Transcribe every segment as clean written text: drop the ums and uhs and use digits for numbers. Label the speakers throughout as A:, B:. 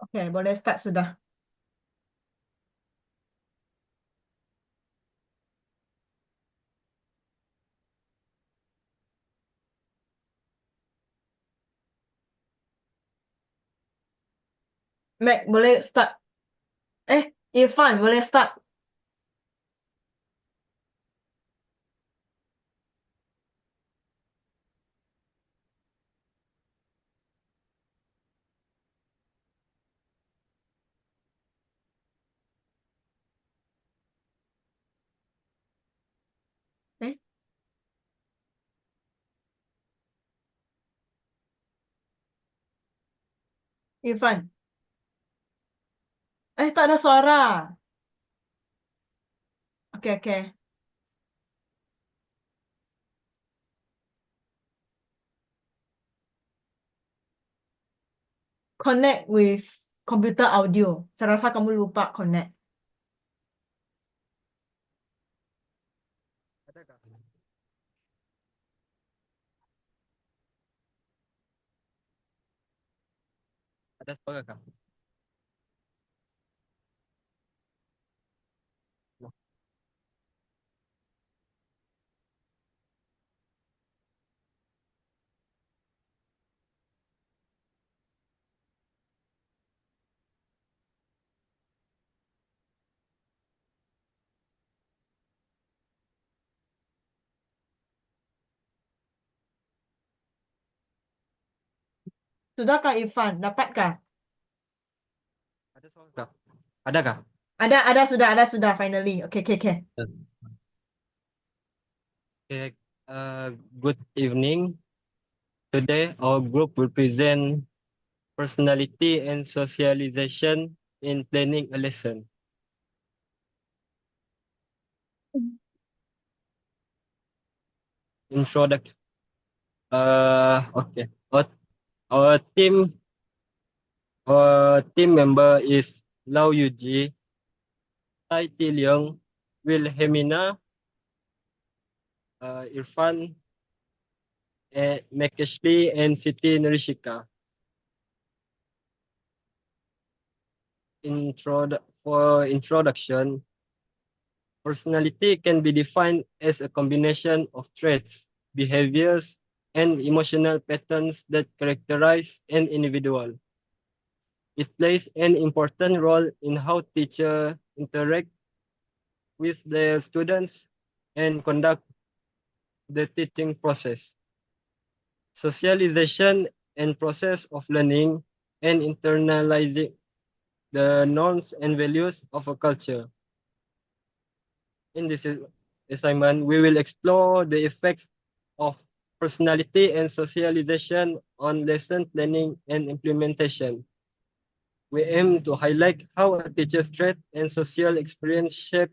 A: Okay, boleh start sudah. Mac, boleh start. Irfan, boleh start. Eh, Irfan. Tak ada suara. Okay, okay. Connect with computer audio. Saya rasa kamu lupa connect.
B: Ada kah? Ada suara kah?
A: Sudahkah Irfan? Dapatkah?
B: Ada suara kah? Ada kah?
A: Ada sudah finally. Okay, okay, okay.
B: Okay, good evening. Today, our group will present personality and socialization in planning a lesson. Introduction. Okay. Our team member is Lau Yu Jie, Tai Tee Liung, Wilhelmina, Irfan, MacAshley, and Siti Nurishiqa. For introduction, personality can be defined as a combination of traits, behaviors, and emotional patterns that characterize an individual. It plays an important role in how teachers interact with their students and conduct the teaching process. Socialization and process of learning and internalizing the norms and values of a culture. In this assignment, we will explore the effects of personality and socialization on lesson planning and implementation. We aim to highlight how a teacher's trait and social experience shape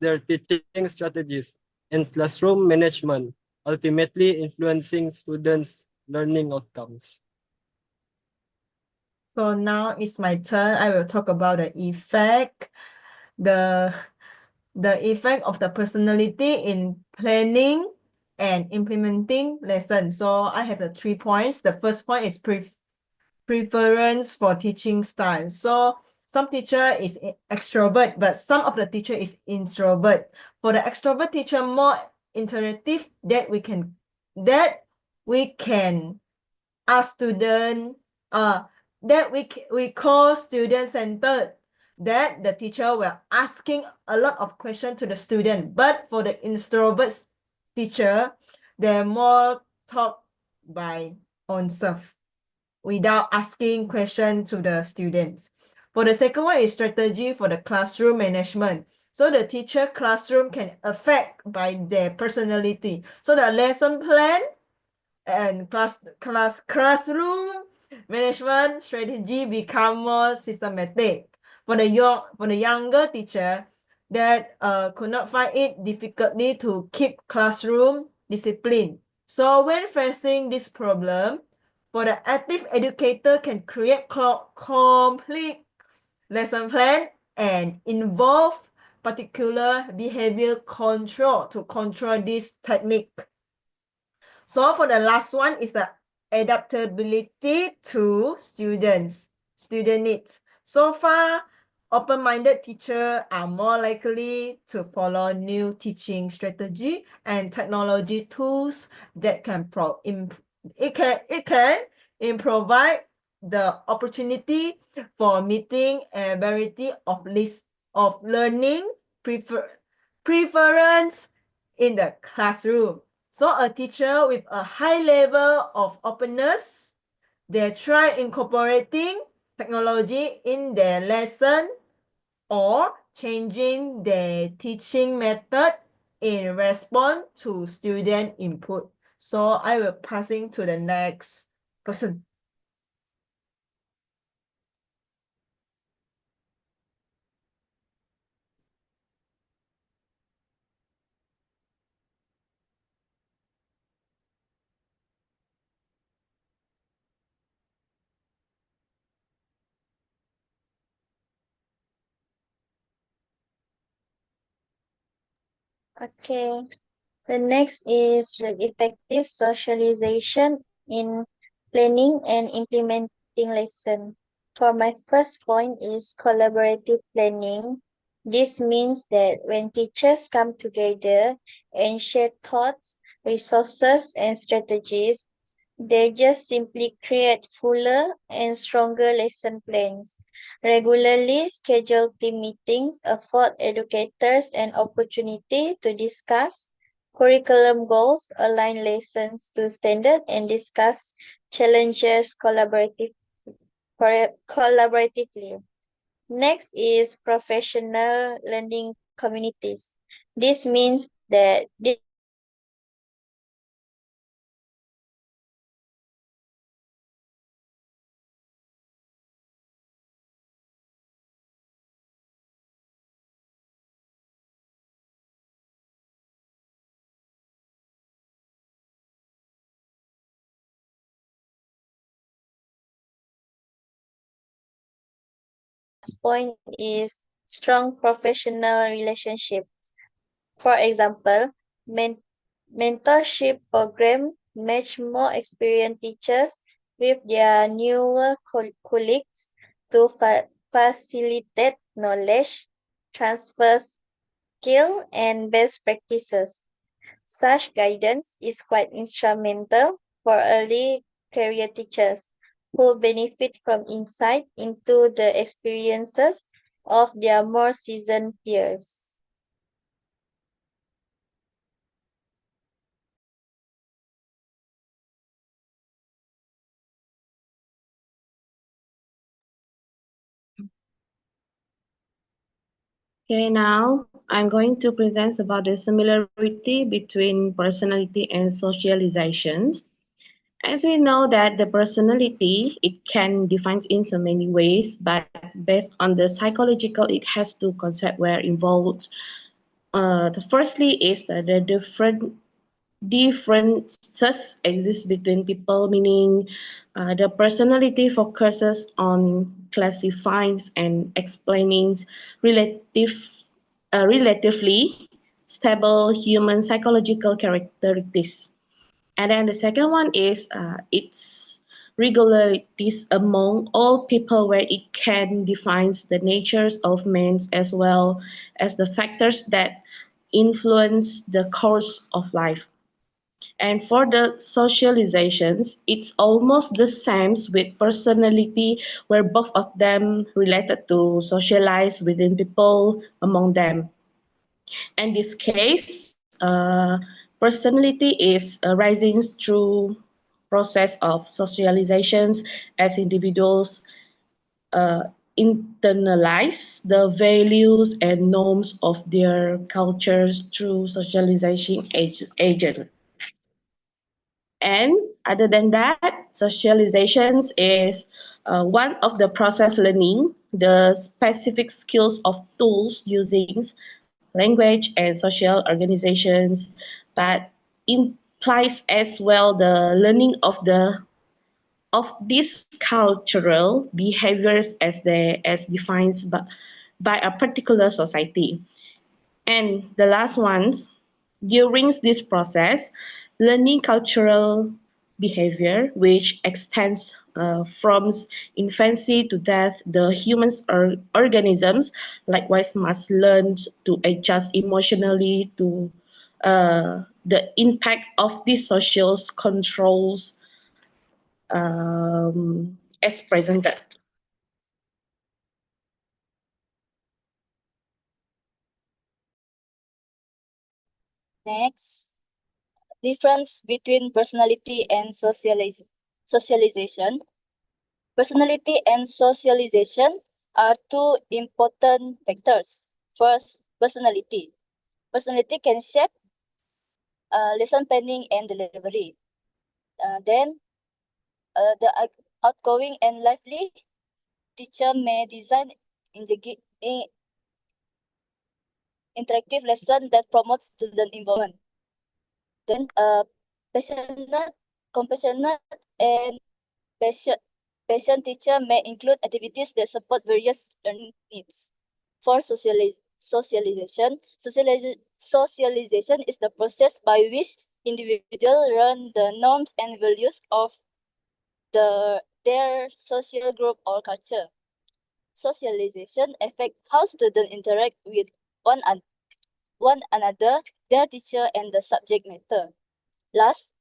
B: their teaching strategies and classroom management, ultimately influencing students' learning outcomes.
A: So now it's my turn. I will talk about the effect. The effect of the personality in planning and implementing lessons. So I have the 3 points. The first point is preference for teaching style. So some teacher is extrovert, but some of the teacher is introvert. For the extrovert teacher, more interactive that we can ask student that we call student centered, that the teacher will asking a lot of questions to the student. But for the introvert teacher, they're more talk by own self without asking questions to the students. For the second one is strategy for the classroom management. So the teacher classroom can affect by their personality. So the lesson plan and classroom management strategy become more systematic. For the younger teacher that could not find it difficultly to keep classroom discipline. So when facing this problem, for the active educator can create complete lesson plan and involve particular behavior control to control this technique. So for the last one is the adaptability to students. student needs. So far, open-minded teachers are more likely to follow new teaching strategy and technology tools that can provide the opportunity for meeting a variety of learning preference in the classroom. So a teacher with a high level of openness, they try incorporating technology in their lesson or changing their teaching method in response to student input. So I will passing to the next person.
C: Okay. The next is the effective socialization in planning and implementing lesson. For my first point is collaborative planning. This means that when teachers come together and share thoughts, resources, and strategies, they just simply create fuller and stronger lesson plans. Regularly scheduled team meetings afford educators an opportunity to discuss curriculum goals, align lessons to standard, and discuss challenges collaboratively. Next is professional learning communities. This means that these communities provide opportunities for teachers to share experiences, collaborate, and collaborate last point is strong professional relationships. For example, mentorship program match more experienced teachers with their newer colleagues to facilitate knowledge transfer, skill, and best practices. Such guidance is quite instrumental for early career teachers who benefit from insight into the experiences of their more seasoned peers.
D: Okay, now I'm going to present about the similarity between personality and socializations. As we know that the personality, it can define in so many ways, but based on the psychological, it has two concepts were involved. The firstly is that the differences exist between people, meaning the personality focuses on classifying and explaining relative, relatively stable human psychological characteristics. And then the second one is its regularities among all people, where it can define the natures of men as well as the factors that influence the course of life. And for the socializations, it's almost the same with personality, where both of them related to socialize within people among them. In this case, personality is rising through process of socializations as individuals uh, internalize the values and norms of their cultures through socialization agent. And other than that, socializations is one of the process learning, the specific skills of tools using language and social organizations, but implies as well the learning of these cultural behaviors as defined by a particular society. And the last ones, during this process, learning cultural behavior, which extends from infancy to death. The humans or organisms likewise must learn to adjust emotionally to the impact of these social controls as presented.
E: Next, difference between personality and socialization. Personality and socialization are two important factors. First, personality. Personality can shape lesson planning and delivery. Then, the outgoing and lively teacher may design interactive lesson that promotes student involvement. Then, passionate, compassionate, and patient teacher may include activities that support various learning needs. For socialization is the process by which individuals learn the norms and values of their social group or culture. Socialization affects how students interact with one another, their teacher, and the subject matter. Last,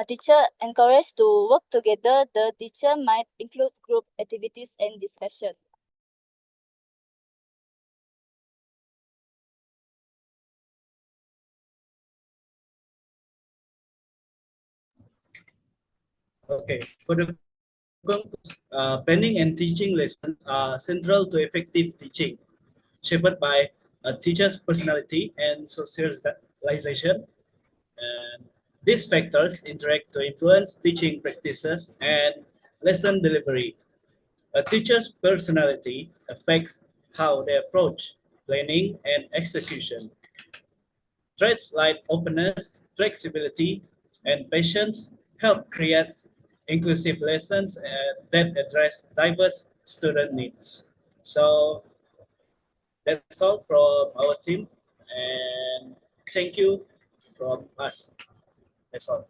E: teacher encouraged to work together. The teacher might include group activities and discussion.
F: Okay, for the planning and teaching lessons are central to effective teaching, shaped by a teacher's personality and socialization. And these factors interact to influence teaching practices and lesson delivery. A teacher's personality affects how they approach planning and execution. Traits like openness, flexibility, and patience help create inclusive lessons that address diverse student needs. So that's all from our team, and thank you from us. That's all.